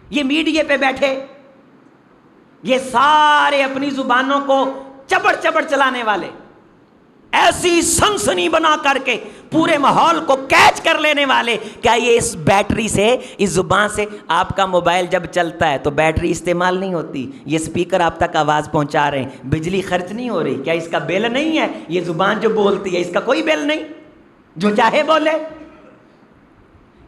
یہ میڈیا پہ بیٹھے یہ سارے اپنی زبانوں کو چبڑ چبڑ چلانے والے، ایسی سنسنی بنا کر کے پورے ماحول کو کیچ کر لینے والے، کیا یہ اس بیٹری سے، اس زبان سے، آپ کا موبائل جب چلتا ہے تو بیٹری استعمال نہیں ہوتی، یہ سپیکر آپ تک آواز پہنچا رہے ہیں، بجلی خرچ نہیں ہو رہی، کیا اس کا بل نہیں ہے؟ یہ زبان جو بولتی ہے اس کا کوئی بل نہیں، جو چاہے بولے۔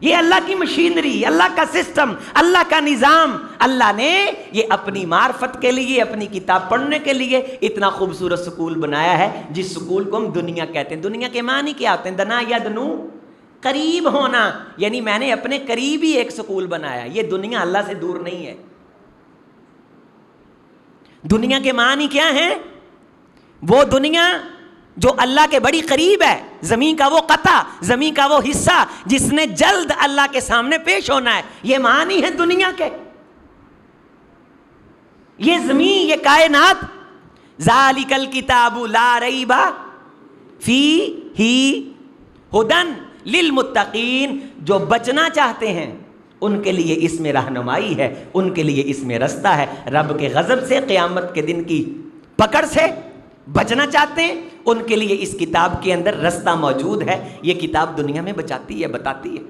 یہ اللہ کی مشینری، اللہ کا سسٹم، اللہ کا نظام، اللہ نے یہ اپنی معرفت کے لیے، اپنی کتاب پڑھنے کے لیے اتنا خوبصورت سکول بنایا ہے، جس سکول کو ہم دنیا کہتے ہیں۔ دنیا کے معنی کیا ہوتے ہیں؟ دنا یدنو، قریب ہونا، یعنی میں نے اپنے قریب ہی ایک سکول بنایا، یہ دنیا اللہ سے دور نہیں ہے۔ دنیا کے معنی کیا ہیں؟ وہ دنیا جو اللہ کے بڑی قریب ہے، زمین کا وہ قطع، زمین کا وہ حصہ جس نے جلد اللہ کے سامنے پیش ہونا ہے، یہ معنی ہے دنیا کے۔ یہ زمین، یہ کائنات، ذالک الکتاب لا ریب فیہ ھدی للمتقین، جو بچنا چاہتے ہیں ان کے لیے اس میں رہنمائی ہے، ان کے لیے اس میں رستہ ہے، رب کے غضب سے، قیامت کے دن کی پکڑ سے بچنا چاہتے ہیں، ان کے لیے اس کتاب کے اندر رستہ موجود ہے۔ یہ کتاب دنیا میں بچاتی ہے، بتاتی ہے۔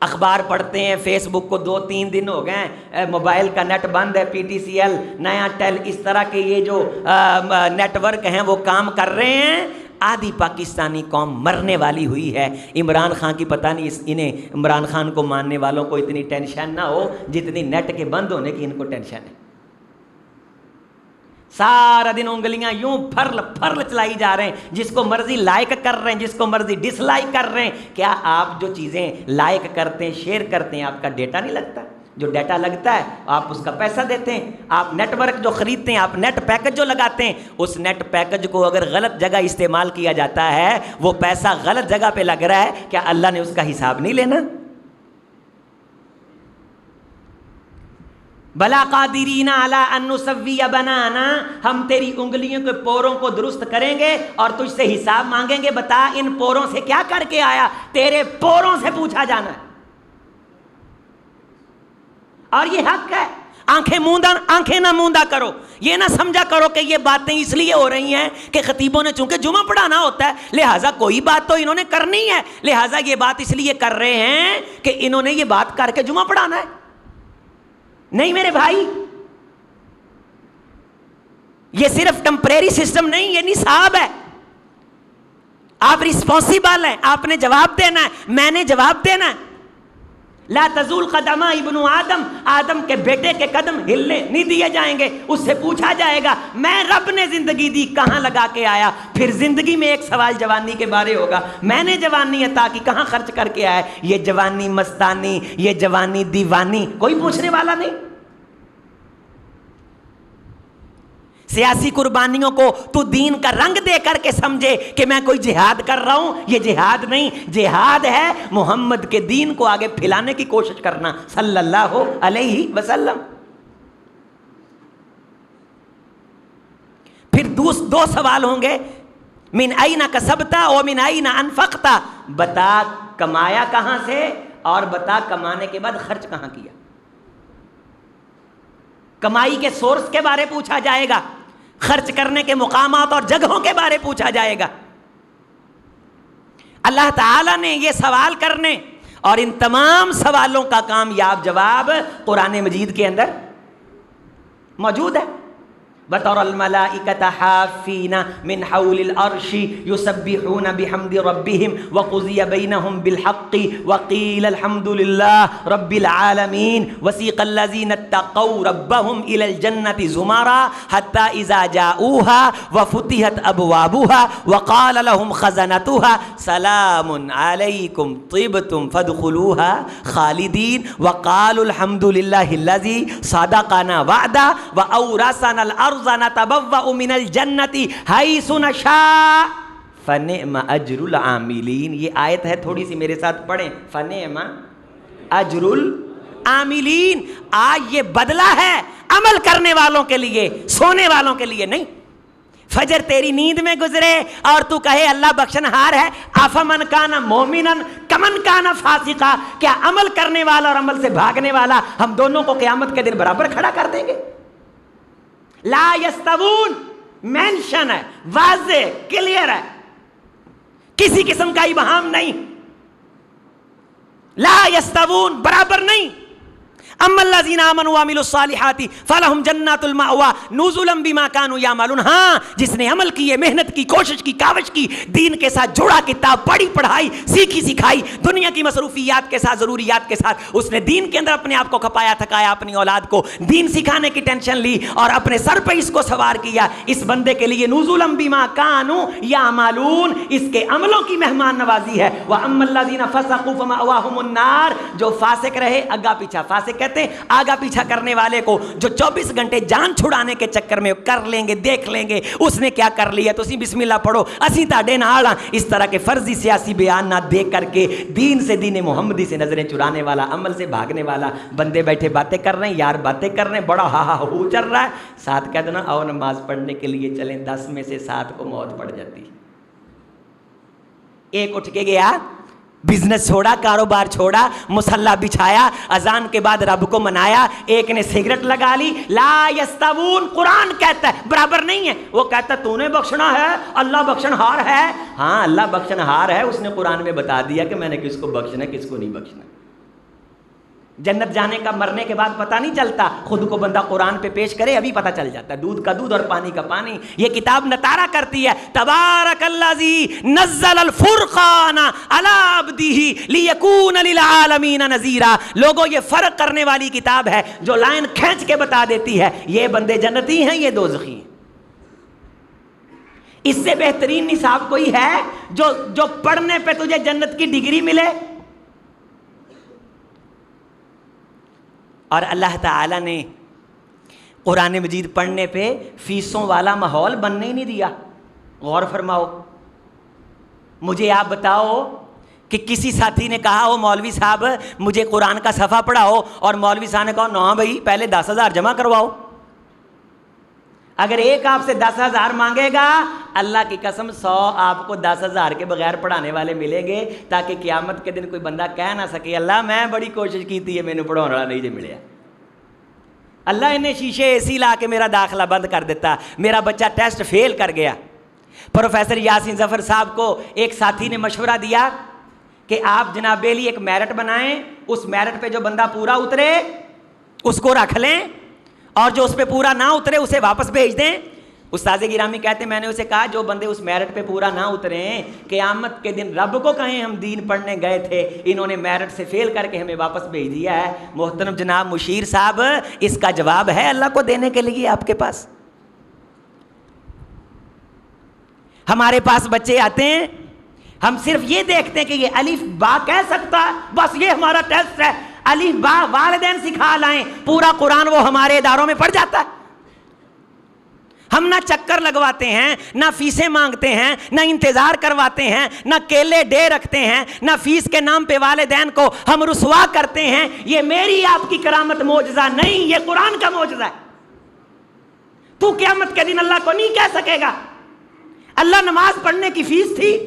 اخبار پڑھتے ہیں، فیس بک کو 2-3 دن ہو گئے ہیں، موبائل کا نیٹ بند ہے، پی ٹی سی ایل، نیا ٹیل، اس طرح کے یہ جو نیٹ ورک ہیں وہ کام کر رہے ہیں۔ آدھی پاکستانی قوم مرنے والی ہوئی ہے۔ عمران خان کی پتہ نہیں انہیں، عمران خان کو ماننے والوں کو اتنی ٹینشن نہ ہو جتنی نیٹ کے بند ہونے کی ان کو ٹینشن ہے۔ سارا دن انگلیاں یوں پھرل چلائی جا رہے ہیں، جس کو مرضی لائک کر رہے ہیں، جس کو مرضی ڈس لائک کر رہے ہیں۔ کیا آپ جو چیزیں لائک کرتے ہیں، شیئر کرتے ہیں، آپ کا ڈیٹا نہیں لگتا؟ جو ڈیٹا لگتا ہے آپ اس کا پیسہ دیتے ہیں۔ آپ نیٹ ورک جو خریدتے ہیں، آپ نیٹ پیکج جو لگاتے ہیں، اس نیٹ پیکج کو اگر غلط جگہ استعمال کیا جاتا ہے، وہ پیسہ غلط جگہ پہ لگ رہا ہے، کیا اللہ نے اس کا حساب نہیں لینا؟ بلا قادرین علی ان نسوی بنانا، ہم تیری انگلیوں کے پوروں کو درست کریں گے اور تجھ سے حساب مانگیں گے، بتا ان پوروں سے کیا کر کے آیا، تیرے پوروں سے پوچھا جانا ہے۔ اور یہ حق ہے، آنکھیں نہ موندہ کرو، یہ نہ سمجھا کرو کہ یہ باتیں اس لیے ہو رہی ہیں کہ خطیبوں نے چونکہ جمعہ پڑھانا ہوتا ہے لہٰذا کوئی بات تو انہوں نے کرنی ہے، لہٰذا یہ بات اس لیے کر رہے ہیں کہ انہوں نے یہ بات کر کے جمعہ پڑھانا ہے۔ نہیں میرے بھائی، یہ صرف ٹمپریری سسٹم نہیں، یہ نصاب ہے۔ آپ رسپانسیبل ہیں، آپ نے جواب دینا ہے، میں نے جواب دینا ہے۔ لا تزول قدم ابن آدم، آدم کے بیٹے کے قدم ہلنے نہیں دیے جائیں گے، اس سے پوچھا جائے گا میں رب نے زندگی دی کہاں لگا کے آیا۔ پھر زندگی میں ایک سوال جوانی کے بارے ہوگا، میں نے جوانی عطا کی کہاں خرچ کر کے آیا، یہ جوانی مستانی، یہ جوانی دیوانی، کوئی پوچھنے والا نہیں۔ سیاسی قربانیوں کو تو دین کا رنگ دے کر کے سمجھے کہ میں کوئی جہاد کر رہا ہوں، یہ جہاد نہیں، جہاد ہے محمد کے دین کو آگے پھیلانے کی کوشش کرنا صلی اللہ علیہ وسلم۔ پھر دو سوال ہوں گے، من این کسبتا و من این انفقتا، بتا کمایا کہاں سے اور بتا کمانے کے بعد خرچ کہاں کیا۔ کمائی کے سورس کے بارے پوچھا جائے گا، خرچ کرنے کے مقامات اور جگہوں کے بارے پوچھا جائے گا۔ اللہ تعالیٰ نے یہ سوال کرنے اور ان تمام سوالوں کا کامیاب جواب قرآن مجید کے اندر موجود ہے۔ وَتَرَى الْمَلَائِكَةَ حَافِّينَ مِنْ حَوْلِ الْعَرْشِ يُسَبِّحُونَ بِحَمْدِ رَبِّهِمْ وَقُضِيَ بَيْنَهُمْ بِالْحَقِّ وَقِيلَ الْحَمْدُ لِلَّهِ رَبِّ الْعَالَمِينَ وَسِيقَ الَّذِينَ اتَّقَوْا رَبَّهُمْ إِلَى الْجَنَّةِ زُمَرًا حَتَّى إِذَا جَاءُوهَا وَفُتِحَتْ أَبْوَابُهَا وَقَالَ لَهُمْ خَزَنَتُهَا سَلَامٌ عَلَيْكُمْ طِبْتُمْ فَادْخُلُوهَا خَالِدِينَ وَقَالُوا الْحَمْدُ لِلَّهِ الَّذِي صَدَقَنَا وَعْدَهُ وَأَوْرَثَنَا الْأَرْضَ نتبوأ من الجنة حيث نشاء فنعم اجر العاملین۔ یہ آیت ہے، تھوڑی سی میرے ساتھ پڑھیں، فنعم اجر العاملین۔ آج یہ بدلہ ہے عمل کرنے والوں کے لیے، سونے والوں کے لیے نہیں۔ فجر تیری نیند میں گزرے اور تو کہے اللہ بخشنہار ہے. افمن کان مومنن کمن کان فاسقا, کیا عمل کرنے والا اور عمل سے بھاگنے والا ہم دونوں کو قیامت کے دن برابر کھڑا کر دیں گے؟ لا یستوون مینشن ہے, واضح کلیئر ہے, کسی قسم کا ابہام نہیں. لا یستوون برابر نہیں. اما الذین آمنوا وعملوا الصالحات فلہم جنات المأوی نزلا بما کانوا یعملون. ہاں, جس نے عمل کیے, محنت کی, کوشش کی, کاوش کی, دین کے ساتھ جڑا, کتاب پڑھی, پڑھائی, سیکھی سکھائی, دنیا کی مصروفیات کے ساتھ, ضروریات کے ساتھ اس نے دین کے اندر اپنے آپ کو کھپایا, تھکایا, اپنی اولاد کو دین سکھانے کی ٹینشن لی اور اپنے سر پہ اس کو سوار کیا. اس بندے کے لیے نزلا بما کانوا یعملون, اس کے عملوں کی مہمان نوازی ہے. واما الذین فسقوا فمأواہم النار, جو فاسق رہے, اگا پیچھا, فاسق کہتے ہیں آگا پیچھا کرنے والے کو جو 24 گھنٹے جان چھڑانے کے چکر میں کر لیں گے, دیکھ لیں گے اس نے کیا کر لیا, تو اسی بسم اللہ پڑھو, اسی تاڑے نال. اس طرح کے فرضی سیاسی بیان نہ دیکھ کر کے دین سے, دین محمدی سے نظریں چرانے والا, عمل سے بھاگنے والا بندے بیٹھے باتیں کر رہے ہیں, یار باتیں کر رہے ہیں, بڑا ہا ہا ہو چل رہا ہے. ساتھ کہہ دینا آؤ نماز پڑھنے کے لیے چلیں, 10 میں سے 7 کو موت پڑ جاتی. ایک اٹھ کے گیا, بزنس چھوڑا, کاروبار چھوڑا, مصلی بچھایا, اذان کے بعد رب کو منایا, ایک نے سگریٹ لگا لی. لا یستوون قرآن کہتا ہے برابر نہیں ہے. وہ کہتا ہے تو نے بخشنا ہے, اللہ بخشنہار ہے. ہاں اللہ بخشنہار ہے, اس نے قرآن میں بتا دیا کہ میں نے کس کو بخشنا ہے, کس کو نہیں بخشنا. جنت جانے کا مرنے کے بعد پتہ نہیں چلتا, خود کو بندہ قرآن پہ پیش کرے ابھی پتہ چل جاتا ہے. دودھ کا دودھ اور پانی کا پانی. یہ کتاب نطارہ کرتی ہے, تبارک الذی نزل الفرقان علی عبدہ لیکون للعالمین نذیرا. لوگوں یہ فرق کرنے والی کتاب ہے جو لائن کھینچ کے بتا دیتی ہے یہ بندے جنتی ہیں, یہ دوزخی ہیں. اس سے بہترین نصاب کوئی ہے جو پڑھنے پہ تجھے جنت کی ڈگری ملے؟ اور اللہ تعالیٰ نے قرآن مجید پڑھنے پہ فیسوں والا ماحول بننے ہی نہیں دیا. غور فرماؤ. مجھے آپ بتاؤ کہ کسی ساتھی نے کہا ہو مولوی صاحب مجھے قرآن کا صفحہ پڑھاؤ, اور مولوی صاحب نے کہا نو بھائی پہلے 10,000 جمع کرواؤ. اگر ایک آپ سے 10,000 مانگے گا, اللہ کی قسم 100 آپ کو 10,000 کے بغیر پڑھانے والے ملیں گے, تاکہ قیامت کے دن کوئی بندہ کہہ نہ سکے اللہ میں بڑی کوشش کی تھی, میں نے پڑھانے والا نہیں جی ملیا. اللہ انہیں شیشے ایسی لا کے میرا داخلہ بند کر دیتا. میرا بچہ ٹیسٹ فیل کر گیا. پروفیسر یاسین ظفر صاحب کو ایک ساتھی نے مشورہ دیا کہ آپ جناب بیلی ایک میرٹ بنائیں, اس میرٹ پہ جو بندہ پورا اترے اس کو رکھ لیں, اور جو اس پہ پورا نہ اترے اسے واپس بھیج دیں. استاد گرامی کہتے ہیں میں نے اسے کہا جو بندے اس میرٹ پہ پورا نہ اتریں قیامت کے دن رب کو کہیں ہم دین پڑھنے گئے تھے, انہوں نے میرٹ سے فیل کر کے ہمیں واپس بھیج دیا ہے. محترم جناب مشیر صاحب, اس کا جواب ہے اللہ کو دینے کے لیے آپ کے پاس. ہمارے پاس بچے آتے ہیں, ہم صرف یہ دیکھتے ہیں کہ یہ الف با کہہ سکتا ہے, بس یہ ہمارا ٹیسٹ ہے. الف با والدین سکھا لائیں, پورا قرآن وہ ہمارے اداروں میں پڑھ جاتا ہے. ہم نہ چکر لگواتے ہیں, نہ فیسیں مانگتے ہیں, نہ انتظار کرواتے ہیں, نہ کیلے ڈے رکھتے ہیں, نہ فیس کے نام پہ والدین کو ہم رسوا کرتے ہیں. یہ میری آپ کی کرامت معجزہ نہیں, یہ قرآن کا معجزہ ہے. تو قیامت کے دن اللہ کو نہیں کہہ سکے گا اللہ نماز پڑھنے کی فیس تھی,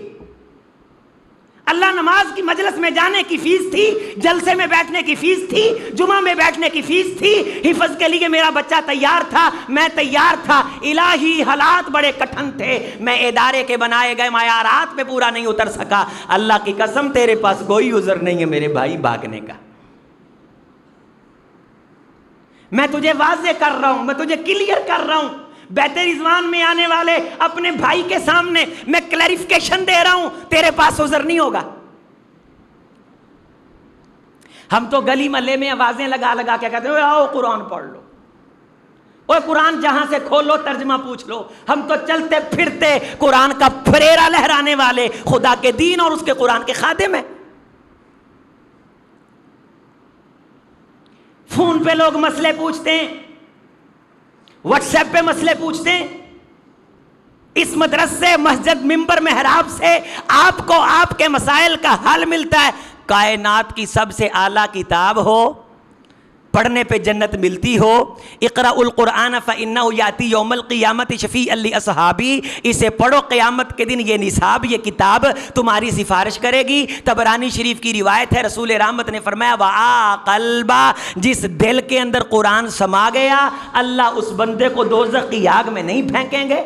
اللہ نماز کی مجلس میں جانے کی فیس تھی, جلسے میں بیٹھنے کی فیس تھی, جمعہ میں بیٹھنے کی فیس تھی, حفظ کے لیے میرا بچہ تیار تھا, میں تیار تھا. الہی حالات بڑے کٹھن تھے, میں ادارے کے بنائے گئے معیارات پہ پورا نہیں اتر سکا. اللہ کی قسم تیرے پاس کوئی عذر نہیں ہے میرے بھائی بھاگنے کا. میں تجھے واضح کر رہا ہوں, میں تجھے کلیئر کر رہا ہوں. بیت رضوان میں آنے والے اپنے بھائی کے سامنے میں کلیریفیکیشن دے رہا ہوں, تیرے پاس عذر نہیں ہوگا. ہم تو گلی محلے میں آوازیں لگا لگا کے کہتے ہیں آؤ قرآن پڑھ لو, اور قرآن جہاں سے کھولو ترجمہ پوچھ لو. ہم تو چلتے پھرتے قرآن کا پھریرا لہرانے والے خدا کے دین اور اس کے قرآن کے خادم ہیں. فون پہ لوگ مسئلے پوچھتے ہیں, واٹس ایپ پہ مسئلے پوچھتے ہیں. اس مدرسے, مسجد, ممبر, محراب سے آپ کو آپ کے مسائل کا حل ملتا ہے. کائنات کی سب سے اعلیٰ کتاب ہو, پڑھنے پہ جنت ملتی ہو. اقرأ القرآن فإنہ یاتی یوم القیامت شفیعا لاصحابی، اسے پڑھو قیامت کے دن یہ نصاب، یہ کتاب تمہاری سفارش کرے گی. طبرانی شریف کی روایت ہے، رسول رحمت نے فرمایا وَآ قلبا، جس دل کے اندر قرآن سما گیا اللہ اس بندے کو دوزخ کی آگ میں نہیں پھینکیں گے.